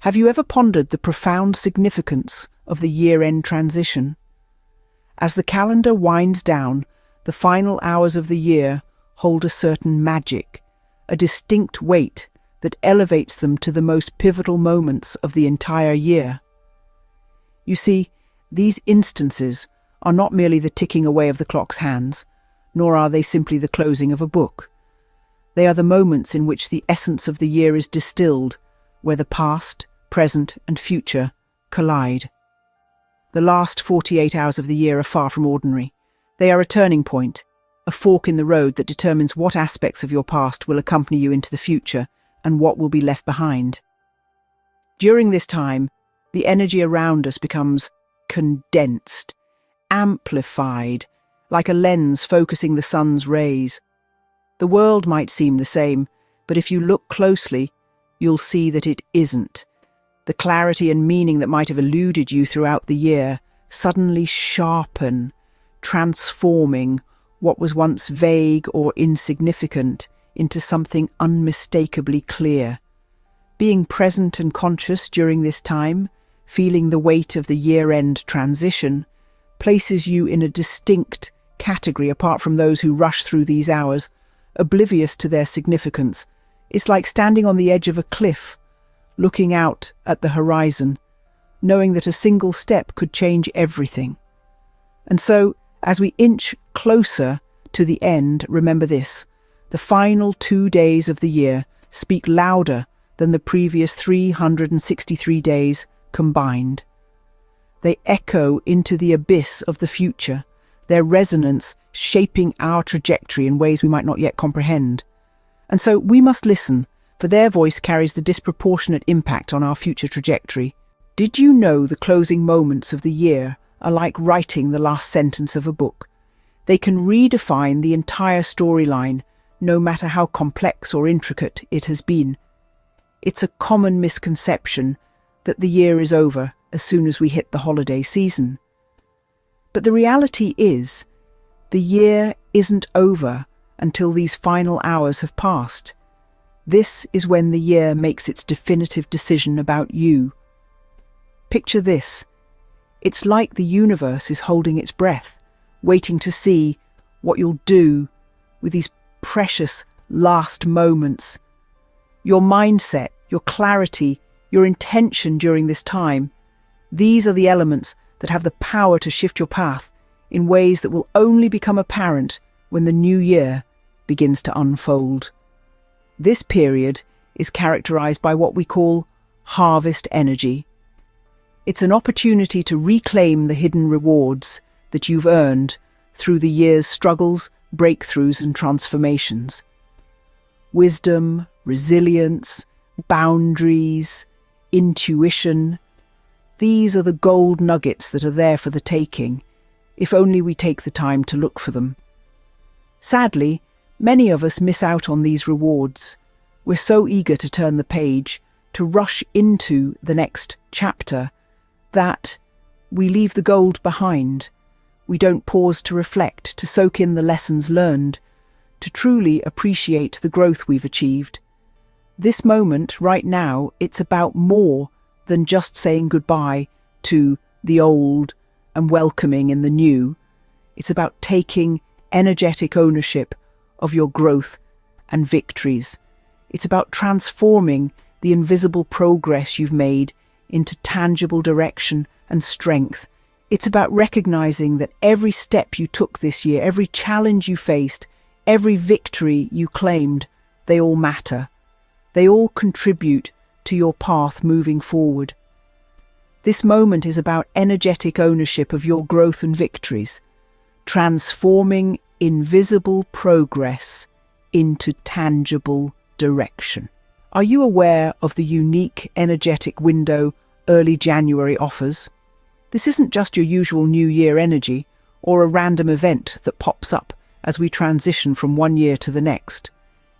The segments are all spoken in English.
Have you ever pondered the profound significance of the year-end transition? As the calendar winds down, the final hours of the year hold a certain magic, a distinct weight that elevates them to the most pivotal moments of the entire year. You see, these instances are not merely the ticking away of the clock's hands, nor are they simply the closing of a book. They are the moments in which the essence of the year is distilled, where the past, present, and future collide. The last 48 hours of the year are far from ordinary. They are a turning point, a fork in the road that determines what aspects of your past will accompany you into the future and what will be left behind. During this time, the energy around us becomes condensed, amplified, like a lens focusing the sun's rays. The world might seem the same, but if you look closely, you'll see that it isn't. The clarity and meaning that might have eluded you throughout the year suddenly sharpen, transforming what was once vague or insignificant into something unmistakably clear. Being present and conscious during this time, feeling the weight of the year-end transition, places you in a distinct category apart from those who rush through these hours, oblivious to their significance. It's like standing on the edge of a cliff, looking out at the horizon, knowing that a single step could change everything. And so, as we inch closer to the end, remember this: the final 2 days of the year speak louder than the previous 363 days combined. They echo into the abyss of the future, their resonance shaping our trajectory in ways we might not yet comprehend. And so we must listen, for their voice carries the disproportionate impact on our future trajectory. Did you know the closing moments of the year are like writing the last sentence of a book? They can redefine the entire storyline, no matter how complex or intricate it has been. It's a common misconception that the year is over as soon as we hit the holiday season. But the reality is, the year isn't over until these final hours have passed. This is when the year makes its definitive decision about you. Picture this. It's like the universe is holding its breath, waiting to see what you'll do with these precious last moments. Your mindset, your clarity, your intention during this time, these are the elements that have the power to shift your path in ways that will only become apparent when the new year begins to unfold. This period is characterized by what we call harvest energy. It's an opportunity to reclaim the hidden rewards that you've earned through the year's struggles, breakthroughs, and transformations. Wisdom, resilience, boundaries, intuition. These are the gold nuggets that are there for the taking, if only we take the time to look for them. Sadly, many of us miss out on these rewards. We're so eager to turn the page, to rush into the next chapter, that we leave the gold behind. We don't pause to reflect, to soak in the lessons learned, to truly appreciate the growth we've achieved. This moment, right now, it's about more than just saying goodbye to the old and welcoming in the new. It's about taking energetic ownership of your growth and victories. It's about transforming the invisible progress you've made into tangible direction and strength. It's about recognizing that every step you took this year, every challenge you faced, every victory you claimed, they all matter. They all contribute to your path moving forward. This moment is about energetic ownership of your growth and victories, transforming invisible progress into tangible direction. Are you aware of the unique energetic window early January offers? This isn't just your usual New Year energy or a random event that pops up as we transition from one year to the next.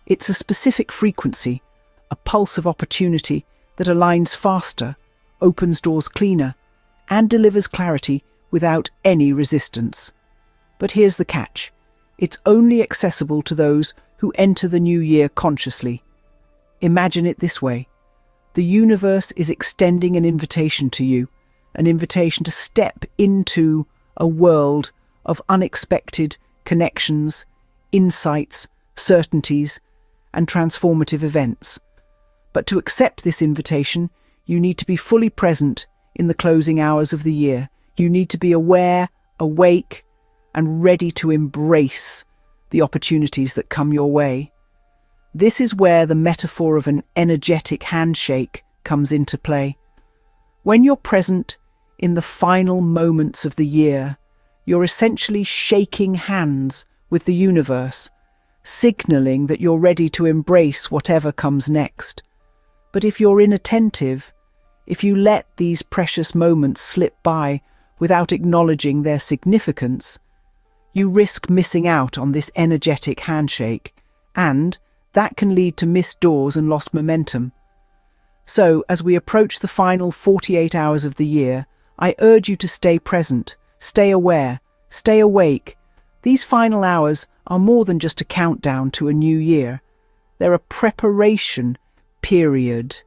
It's a specific frequency, a pulse of opportunity that aligns faster, opens doors cleaner, and delivers clarity without any resistance. But here's the catch. It's only accessible to those who enter the new year consciously. Imagine it this way. The universe is extending an invitation to you, an invitation to step into a world of unexpected connections, insights, certainties, and transformative events. But to accept this invitation, you need to be fully present in the closing hours of the year. You need to be aware, awake, and ready to embrace the opportunities that come your way. This is where the metaphor of an energetic handshake comes into play. When you're present in the final moments of the year, you're essentially shaking hands with the universe, signaling that you're ready to embrace whatever comes next. But if you're inattentive, if you let these precious moments slip by without acknowledging their significance, you risk missing out on this energetic handshake, and that can lead to missed doors and lost momentum. So, as we approach the final 48 hours of the year, I urge you to stay present, stay aware, stay awake. These final hours are more than just a countdown to a new year. They're a preparation period,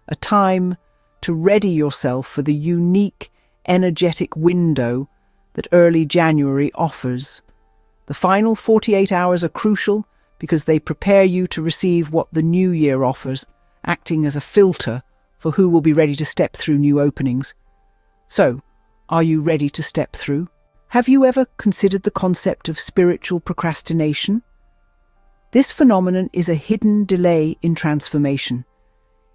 a time to ready yourself for the unique, energetic window that early January offers. The final 48 hours are crucial because they prepare you to receive what the new year offers, acting as a filter for who will be ready to step through new openings. So, are you ready to step through? Have you ever considered the concept of spiritual procrastination? This phenomenon is a hidden delay in transformation.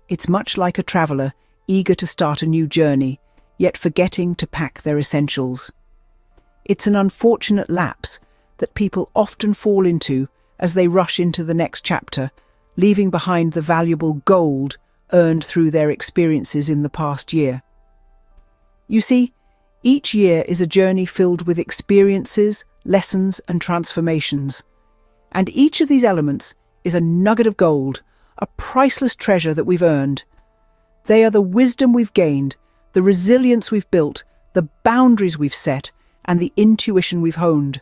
It's much like a traveler eager to start a new journey, yet forgetting to pack their essentials. It's an unfortunate lapse that people often fall into as they rush into the next chapter, leaving behind the valuable gold earned through their experiences in the past year. You see, each year is a journey filled with experiences, lessons, and transformations. And each of these elements is a nugget of gold, a priceless treasure that we've earned. They are the wisdom we've gained, the resilience we've built, the boundaries we've set, and the intuition we've honed.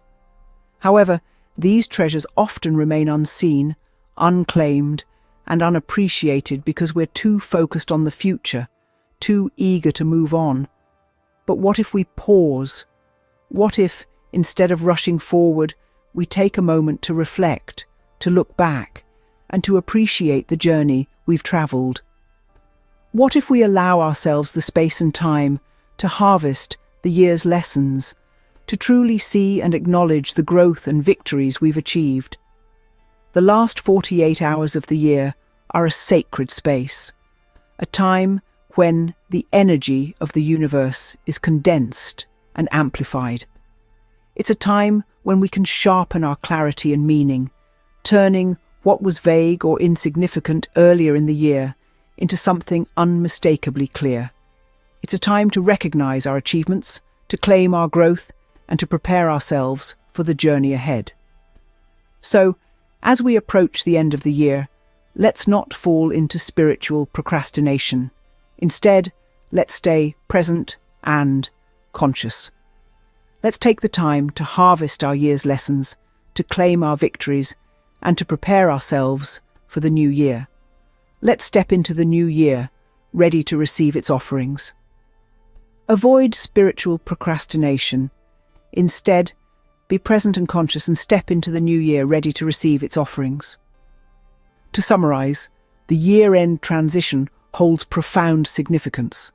However, these treasures often remain unseen, unclaimed, and unappreciated because we're too focused on the future, too eager to move on. But what if we pause? What if, instead of rushing forward, we take a moment to reflect, to look back, and to appreciate the journey we've travelled? What if we allow ourselves the space and time to harvest the year's lessons, to truly see and acknowledge the growth and victories we've achieved? The last 48 hours of the year are a sacred space, a time when the energy of the universe is condensed and amplified. It's a time when we can sharpen our clarity and meaning, turning what was vague or insignificant earlier in the year into something unmistakably clear. It's a time to recognize our achievements, to claim our growth, and to prepare ourselves for the journey ahead. So, as we approach the end of the year, let's not fall into spiritual procrastination. Instead, let's stay present and conscious. Let's take the time to harvest our year's lessons, to claim our victories, and to prepare ourselves for the new year. Let's step into the new year, ready to receive its offerings. Avoid spiritual procrastination. Instead, be present and conscious and step into the new year ready to receive its offerings. To summarize, the year-end transition holds profound significance.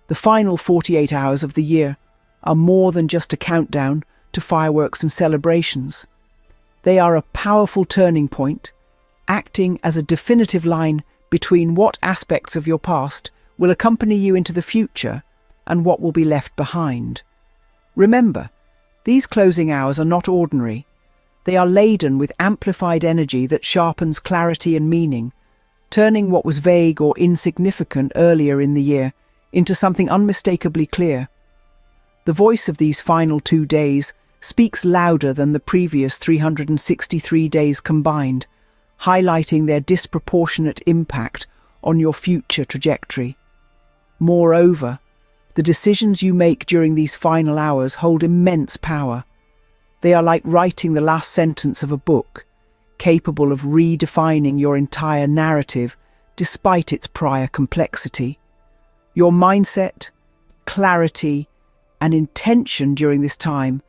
The final 48 hours of the year are more than just a countdown to fireworks and celebrations. They are a powerful turning point, acting as a definitive line between what aspects of your past will accompany you into the future and what will be left behind. Remember, these closing hours are not ordinary. They are laden with amplified energy that sharpens clarity and meaning, turning what was vague or insignificant earlier in the year into something unmistakably clear. The voice of these final 2 days speaks louder than the previous 363 days combined, highlighting their disproportionate impact on your future trajectory. Moreover, the decisions you make during these final hours hold immense power. They are like writing the last sentence of a book, capable of redefining your entire narrative despite its prior complexity. Your mindset, clarity, and intention during this time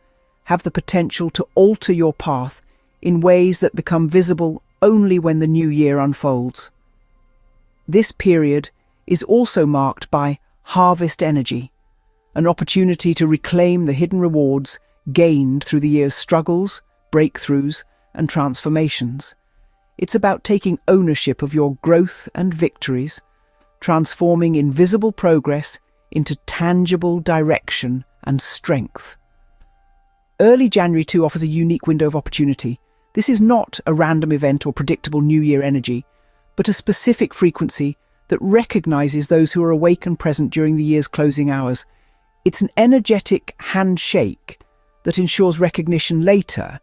have the potential to alter your path in ways that become visible only when the new year unfolds. This period is also marked by harvest energy, an opportunity to reclaim the hidden rewards gained through the year's struggles, breakthroughs, and transformations. It's about taking ownership of your growth and victories, transforming invisible progress into tangible direction and strength. Early January 2 offers a unique window of opportunity. This is not a random event or predictable New Year energy, but a specific frequency that recognizes those who are awake and present during the year's closing hours. It's an energetic handshake that ensures recognition later,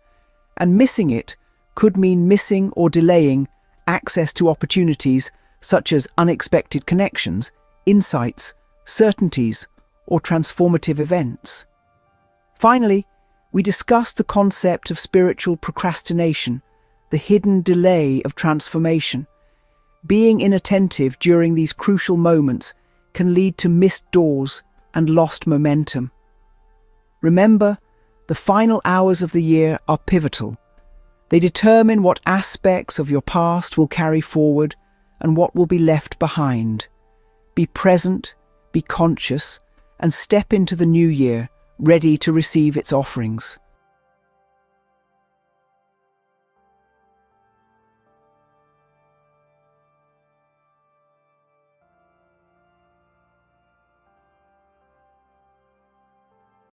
and missing it could mean missing or delaying access to opportunities such as unexpected connections, insights, certainties, or transformative events. Finally, we discussed the concept of spiritual procrastination, the hidden delay of transformation. Being inattentive during these crucial moments can lead to missed doors and lost momentum. Remember, the final hours of the year are pivotal. They determine what aspects of your past will carry forward and what will be left behind. Be present, be conscious, and step into the new year ready to receive its offerings.